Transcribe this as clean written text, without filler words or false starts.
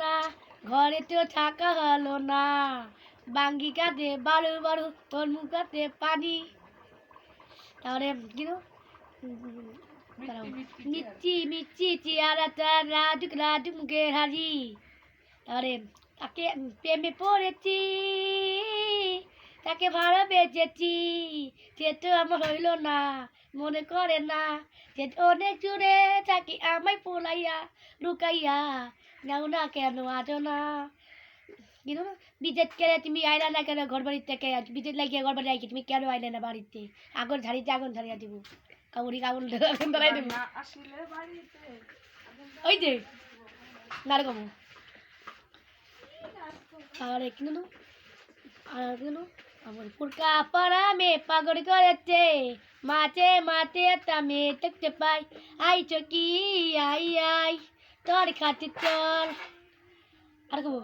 না, ঘরে তো থাকা হলো না, বাঙ্গি কাঁদে বারু বারু, তোর মুখাতে পানি। তাহলে কিন্তু মিচ্ছি মিচ্ছি চেহারাটা রাজুক রাজুক মুখের হাজি। তাহলে তাকে প্রেমে পড়েছি, তাকে ভালোবেসেছি, সে তো আমার হইল না, মনে করে না, সে তো অনেক জুড়ে থাকি আমায় পোলাইয়া লুকাইয়া, নাও না কেন আজো না। কিন্তু বিজেত কেন তুমি আইলা না কেন ঘর বাড়ির থেকে? বিজেত লাগিয়ে ঘর বাড়ি আইকি, তুমি কেন আইলে না বাড়িতে? আগুন ঝাড়িতে আগুন ঝাড়িয়া দিব, কাউরি আগুন আগুন ধরাই দেবো। ওই যে নারকম আর কিন্তু আমার পুরকা পাড়া মেয়ে পাগল করেছে, মাঝে মাঝে একটা মেয়ে দেখতে পাই, আইছো কি আই আই তোর খাতে চল। আর কব